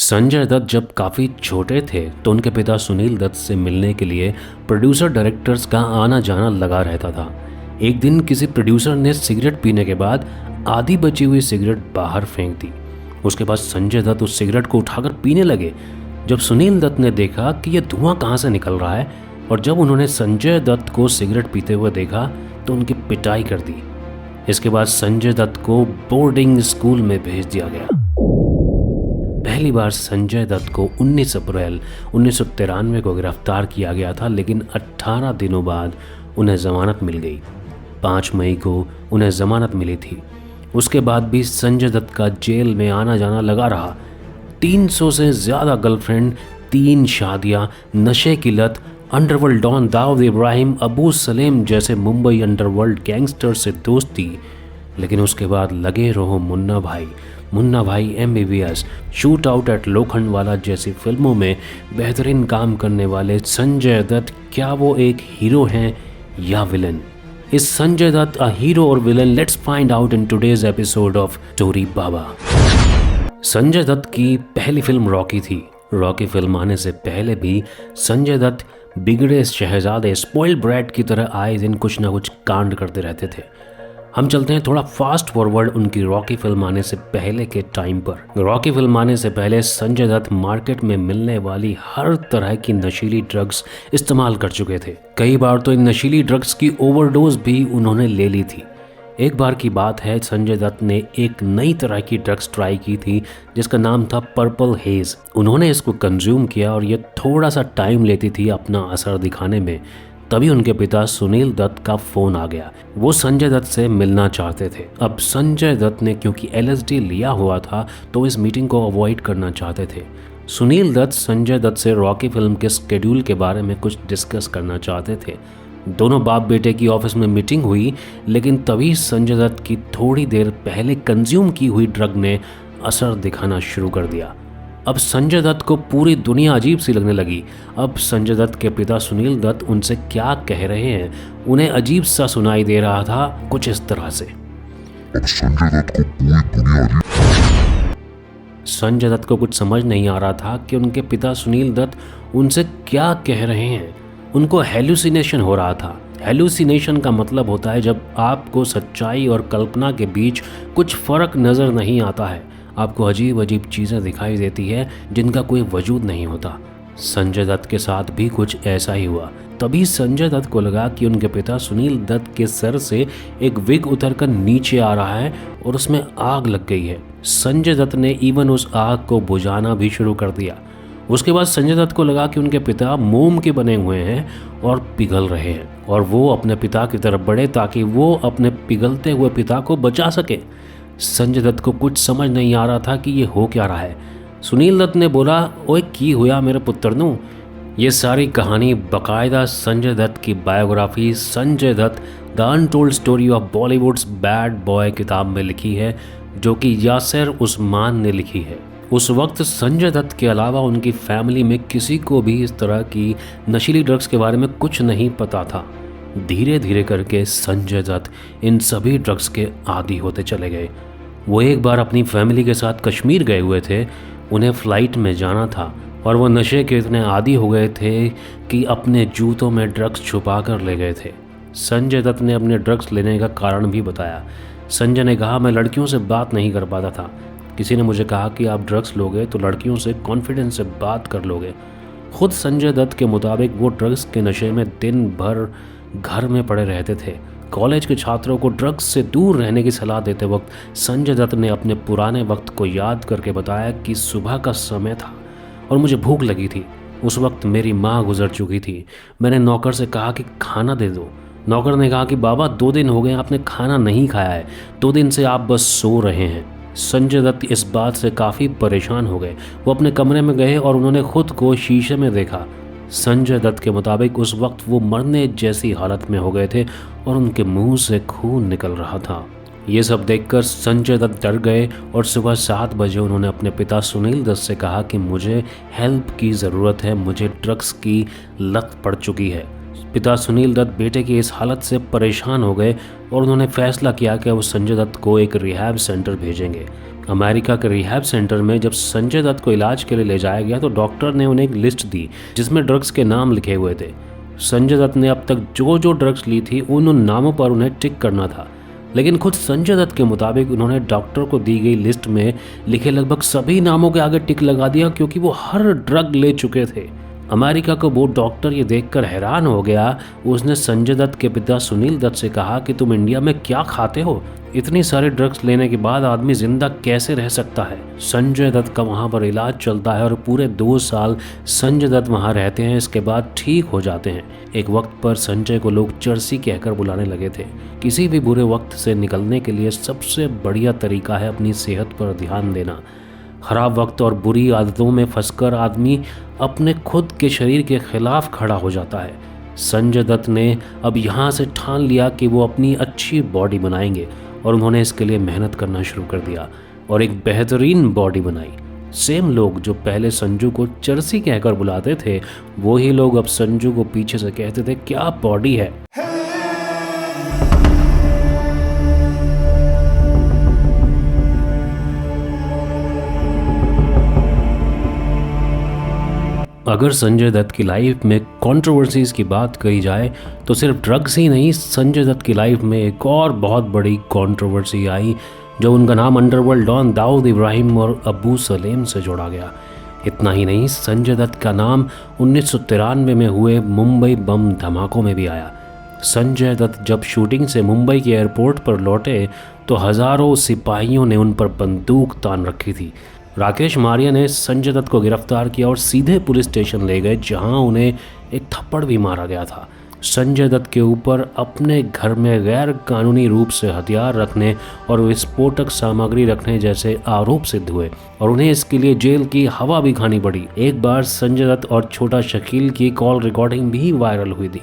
संजय दत्त जब काफ़ी छोटे थे तो उनके पिता सुनील दत्त से मिलने के लिए प्रोड्यूसर डायरेक्टर्स का आना जाना लगा रहता था। एक दिन किसी प्रोड्यूसर ने सिगरेट पीने के बाद आधी बची हुई सिगरेट बाहर फेंक दी। उसके बाद संजय दत्त उस सिगरेट को उठाकर पीने लगे। जब सुनील दत्त ने देखा कि यह धुआं कहाँ से निकल रहा है और जब उन्होंने संजय दत्त को सिगरेट पीते हुए देखा तो उनकी पिटाई कर दी। इसके बाद संजय दत्त को बोर्डिंग स्कूल में भेज दिया गया। पहली बार संजय दत्त को 19 अप्रैल 1993 को गिरफ्तार किया गया था, लेकिन 18 दिनों बाद उन्हें जमानत मिल गई। 5 मई को उन्हें जमानत मिली थी। उसके बाद भी संजय दत्त का जेल में आना जाना लगा रहा। 300 से ज़्यादा गर्लफ्रेंड, 3 शादियाँ, नशे की लत, अंडरवर्ल्ड डॉन दाऊद इब्राहिम, अबू सलेम जैसे मुंबई अंडरवर्ल्ड गैंगस्टर से दोस्ती। लेकिन उसके बाद लगे रहो मुन्ना भाई MBBS, shoot out at Lokhandwala जैसी फिल्मों में बेहतरीन काम करने वाले संजय दत्त क्या वो एक हीरो हैं या villain? Is Sanjay Dutt a hero और villain? Let's find out in today's episode of story Baba. Sanjay Dutt की पहली फिल्म रॉकी थी। रॉकी फिल्म आने से पहले भी संजय दत्त बिगड़े शहजादे, स्पॉइल्ड ब्रैट की तरह आए दिन कुछ ना कुछ कांड करते रहते थे। हम चलते हैं थोड़ा फास्ट फॉरवर्ड उनकी रॉकी फिल्म आने से पहले के टाइम पर। रॉकी फिल्म आने से पहले संजय दत्त मार्केट में मिलने वाली हर तरह की नशीली ड्रग्स इस्तेमाल कर चुके थे। कई बार तो इन नशीली ड्रग्स की ओवरडोज भी उन्होंने ले ली थी। एक बार की बात है, संजय दत्त ने एक नई तरह की ड्रग्स ट्राई की थी जिसका नाम था पर्पल हेज। उन्होंने इसको कंज्यूम किया और ये थोड़ा सा टाइम लेती थी अपना असर दिखाने में। तभी उनके पिता सुनील दत्त का फोन आ गया। वो संजय दत्त से मिलना चाहते थे। अब संजय दत्त ने क्योंकि LSD लिया हुआ था तो इस मीटिंग को अवॉइड करना चाहते थे। सुनील दत्त संजय दत्त से रॉकी फिल्म के स्केड्यूल के बारे में कुछ डिस्कस करना चाहते थे। दोनों बाप बेटे की ऑफिस में मीटिंग हुई, लेकिन तभी संजय दत्त की थोड़ी देर पहले कंज्यूम की हुई ड्रग ने असर दिखाना शुरू कर दिया। अब संजय दत्त को पूरी दुनिया अजीब सी लगने लगी। अब संजय दत्त के पिता सुनील दत्त उनसे क्या कह रहे हैं उन्हें अजीब सा सुनाई दे रहा था, कुछ इस तरह से। अब संजय दत्त को कुछ समझ नहीं आ रहा था कि उनके पिता सुनील दत्त उनसे क्या कह रहे हैं। उनको हेलुसिनेशन हो रहा था। हेलुसिनेशन का मतलब होता है जब आपको सच्चाई और कल्पना के बीच कुछ फर्क नज़र नहीं आता है। आपको अजीब अजीब चीज़ें दिखाई देती है जिनका कोई वजूद नहीं होता। संजय दत्त के साथ भी कुछ ऐसा ही हुआ। तभी संजय दत्त को लगा कि उनके पिता सुनील दत्त के सर से एक विग उतरकर नीचे आ रहा है और उसमें आग लग गई है। संजय दत्त ने इवन उस आग को बुझाना भी शुरू कर दिया। उसके बाद संजय दत्त को लगा कि उनके पिता मोम के बने हुए हैं और पिघल रहे हैं और वो अपने पिता की तरफ बढ़े ताकि वो अपने पिघलते हुए पिता को बचा सके। संजय दत्त को कुछ समझ नहीं आ रहा था कि ये हो क्या रहा है। सुनील दत्त ने बोला, ओए की हुआ मेरे पुत्र नू। ये सारी कहानी बाकायदा संजय दत्त की biography Sanjay Dutt the untold story of Bollywood's bad boy किताब में लिखी है, जो कि यासिर उस्मान ने लिखी है। उस वक्त संजय दत्त के अलावा उनकी फैमिली में किसी को भी इस तरह की नशीली ड्रग्स के बारे में कुछ नहीं पता था। धीरे धीरे करके संजय दत्त इन सभी ड्रग्स के आदी होते चले गए। वो एक बार अपनी फैमिली के साथ कश्मीर गए हुए थे। उन्हें फ़्लाइट में जाना था और वो नशे के इतने आदी हो गए थे कि अपने जूतों में ड्रग्स छुपा कर ले गए थे। संजय दत्त ने अपने ड्रग्स लेने का कारण भी बताया। संजय ने कहा, मैं लड़कियों से बात नहीं कर पाता था। किसी ने मुझे कहा कि आप ड्रग्स लोगे तो लड़कियों से कॉन्फिडेंस से बात कर लोगे। खुद संजय दत्त के मुताबिक वो ड्रग्स के नशे में दिन भर घर में पड़े रहते थे। कॉलेज के छात्रों को ड्रग्स से दूर रहने की सलाह देते वक्त संजय दत्त ने अपने पुराने वक्त को याद करके बताया कि सुबह का समय था और मुझे भूख लगी थी। उस वक्त मेरी माँ गुजर चुकी थी। मैंने नौकर से कहा कि खाना दे दो। नौकर ने कहा कि बाबा 2 दिन हो गए आपने खाना नहीं खाया है, 2 दिन से आप बस सो रहे हैं। संजय दत्त इस बात से काफ़ी परेशान हो गए। वो अपने कमरे में गए और उन्होंने खुद को शीशे में देखा। संजय दत्त के मुताबिक उस वक्त वो मरने जैसी हालत में हो गए थे और उनके मुंह से खून निकल रहा था। ये सब देखकर संजय दत्त डर गए और सुबह 7 बजे उन्होंने अपने पिता सुनील दत्त से कहा कि मुझे हेल्प की ज़रूरत है, मुझे ड्रग्स की लत पड़ चुकी है। पिता सुनील दत्त बेटे की इस हालत से परेशान हो गए और उन्होंने फैसला किया कि वो संजय दत्त को एक रिहैब सेंटर भेजेंगे। अमेरिका के रिहैब सेंटर में जब संजय दत्त को इलाज के लिए ले जाया गया तो डॉक्टर ने उन्हें एक लिस्ट दी जिसमें ड्रग्स के नाम लिखे हुए थे। संजय दत्त ने अब तक जो जो ड्रग्स ली थी उन नामों पर उन्हें टिक करना था, लेकिन खुद संजय दत्त के मुताबिक उन्होंने डॉक्टर को दी गई लिस्ट में लिखे लगभग सभी नामों के आगे टिक लगा दिया क्योंकि वो हर ड्रग ले चुके थे। अमेरिका का वो डॉक्टर ये देखकर हैरान हो गया। उसने संजय दत्त के पिता सुनील दत्त से कहा कि तुम इंडिया में क्या खाते हो, इतनी सारे ड्रग्स लेने के बाद आदमी जिंदा कैसे रह सकता है। संजय दत्त का वहाँ पर इलाज चलता है और पूरे 2 साल संजय दत्त वहाँ रहते हैं। इसके बाद ठीक हो जाते हैं। एक वक्त पर संजय को लोग चर्सी कहकर बुलाने लगे थे। किसी भी बुरे वक्त से निकलने के लिए सबसे बढ़िया तरीका है अपनी सेहत पर ध्यान देना। खराब वक्त और बुरी आदतों में फंसकर आदमी अपने खुद के शरीर के खिलाफ खड़ा हो जाता है। संजय दत्त ने अब यहाँ से ठान लिया कि वो अपनी अच्छी बॉडी बनाएंगे और उन्होंने इसके लिए मेहनत करना शुरू कर दिया और एक बेहतरीन बॉडी बनाई। सेम लोग जो पहले संजू को चर्सी कहकर बुलाते थे, वही लोग अब संजू को पीछे से कहते थे क्या बॉडी है। अगर संजय दत्त की लाइफ में कंट्रोवर्सीज की बात करी जाए तो सिर्फ ड्रग्स ही नहीं, संजय दत्त की लाइफ में एक और बहुत बड़ी कंट्रोवर्सी आई जो उनका नाम अंडरवर्ल्ड डॉन दाऊद इब्राहिम और अबू सलेम से जोड़ा गया। इतना ही नहीं, संजय दत्त का नाम 1993 में हुए मुंबई बम धमाकों में भी आया। संजय दत्त जब शूटिंग से मुंबई के एयरपोर्ट पर लौटे तो हज़ारों सिपाहियों ने उन पर बंदूक तान रखी थी। राकेश मारिया ने संजय दत्त को गिरफ्तार किया और सीधे पुलिस स्टेशन ले गए जहां उन्हें एक थप्पड़ भी मारा गया था। संजय दत्त के ऊपर अपने घर में गैर कानूनी रूप से हथियार रखने और विस्फोटक सामग्री रखने जैसे आरोप सिद्ध हुए और उन्हें इसके लिए जेल की हवा भी खानी पड़ी। एक बार संजय दत्त और छोटा शकील की कॉल रिकॉर्डिंग भी वायरल हुई थी।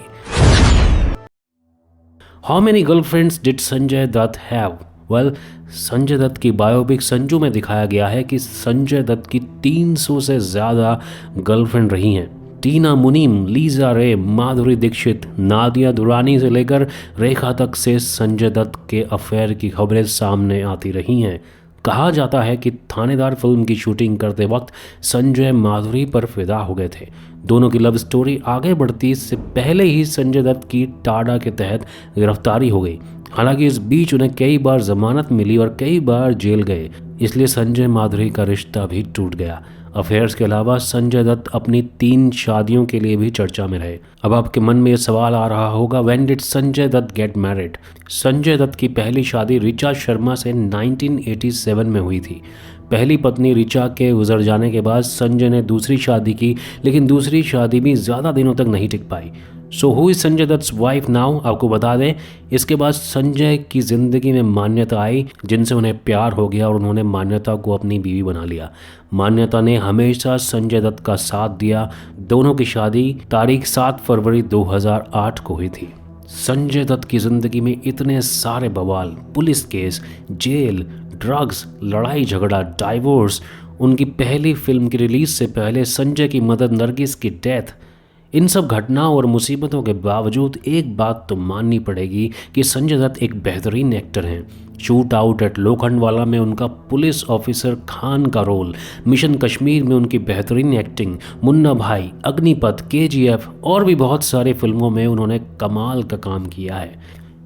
How many girlfriends did Sanjay Dutt have? Well, Sanjay Dutt की बायोपिक संजू में दिखाया गया है कि संजय दत्त की 300 से ज़्यादा गर्लफ्रेंड रही हैं। टीना मुनीम, लीजा रे, माधुरी दीक्षित, नादिया दुरानी से लेकर रेखा तक से संजय दत्त के अफेयर की खबरें सामने आती रही हैं। कहा जाता है कि थानेदार फिल्म की शूटिंग करते वक्त संजय माधुरी पर फिदा हो गए थे। दोनों की लव स्टोरी आगे बढ़ती इससे पहले ही संजय दत्त की टाडा के तहत गिरफ्तारी हो गई। हालांकि इस बीच उन्हें कई बार जमानत मिली और कई बार जेल गए, इसलिए संजय माधुरी का रिश्ता भी टूट गया। अफेयर्स के अलावा संजय दत्त अपनी 3 शादियों के लिए भी चर्चा में रहे। अब आपके मन में ये सवाल आ रहा होगा, when did Sanjay Dutt get married? Sanjay Dutt की पहली शादी ऋचा शर्मा से 1987 में हुई थी। पहली पत्नी ऋचा के गुजर जाने के बाद संजय ने दूसरी शादी की, लेकिन दूसरी शादी भी ज़्यादा दिनों तक नहीं टिक पाई। So who is Sanjay Dutt wife now? आपको बता दें, इसके बाद संजय की ज़िंदगी में मान्यता आई जिनसे उन्हें प्यार हो गया और उन्होंने मान्यता को अपनी बीवी बना लिया। मान्यता ने हमेशा संजय दत्त का साथ दिया। दोनों की शादी तारीख 7 फरवरी 2008 को हुई थी। संजय दत्त की ज़िंदगी में इतने सारे बवाल, पुलिस केस, जेल, ड्रग्स, लड़ाई झगड़ा, डाइवोर्स, उनकी पहली फिल्म की रिलीज से पहले संजय की मदर नरगिस की डेथ, इन सब घटनाओं और मुसीबतों के बावजूद एक बात तो माननी पड़ेगी कि संजय दत्त एक बेहतरीन एक्टर हैं। शूट आउट एट लोखंडवाला में उनका पुलिस ऑफिसर खान का रोल, मिशन कश्मीर में उनकी बेहतरीन एक्टिंग, मुन्ना भाई, अग्निपथ, केजीएफ और भी बहुत सारी फिल्मों में उन्होंने कमाल का काम किया है।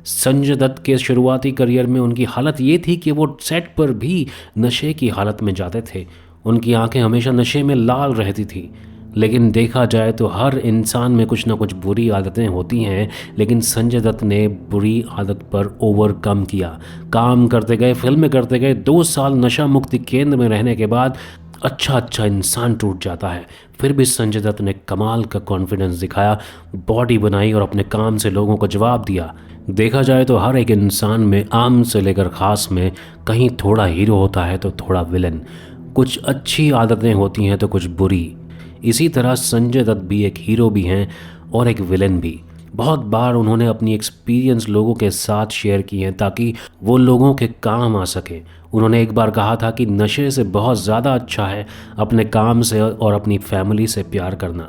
संजय दत्त के शुरुआती करियर में उनकी हालत ये थी कि वो सेट पर भी नशे की हालत में जाते थे। उनकी आंखें हमेशा नशे में लाल रहती थी। लेकिन देखा जाए तो हर इंसान में कुछ ना कुछ बुरी आदतें होती हैं, लेकिन संजय दत्त ने बुरी आदत पर ओवरकम किया। काम करते गए, फिल्में करते गए। 2 साल नशा मुक्ति केंद्र में रहने के बाद अच्छा इंसान टूट जाता है। फिर भी संजय दत्त ने कमाल का कॉन्फिडेंस दिखाया, बॉडी बनाई और अपने काम से लोगों को जवाब दिया। देखा जाए तो हर एक इंसान में, आम से लेकर ख़ास में, कहीं थोड़ा हीरो होता है तो थोड़ा विलन। कुछ अच्छी आदतें होती हैं तो कुछ बुरी। इसी तरह संजय दत्त भी एक हीरो भी हैं और एक विलन भी। बहुत बार उन्होंने अपनी एक्सपीरियंस लोगों के साथ शेयर की हैं ताकि वो लोगों के काम आ सके। उन्होंने एक बार कहा था कि नशे से बहुत ज़्यादा अच्छा है अपने काम से और अपनी फैमिली से प्यार करना।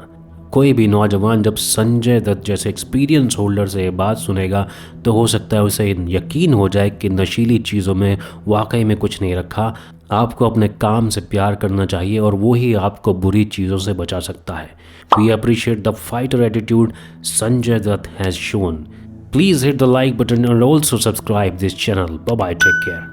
कोई भी नौजवान जब संजय दत्त जैसे एक्सपीरियंस होल्डर से ये बात सुनेगा तो हो सकता है उसे यकीन हो जाए कि नशीली चीज़ों में वाकई में कुछ नहीं रखा। आपको अपने काम से प्यार करना चाहिए और वो ही आपको बुरी चीज़ों से बचा सकता है। We appreciate the fighter attitude Sanjay Dutt has shown. Please hit the like button and also subscribe this channel. Bye bye, take care.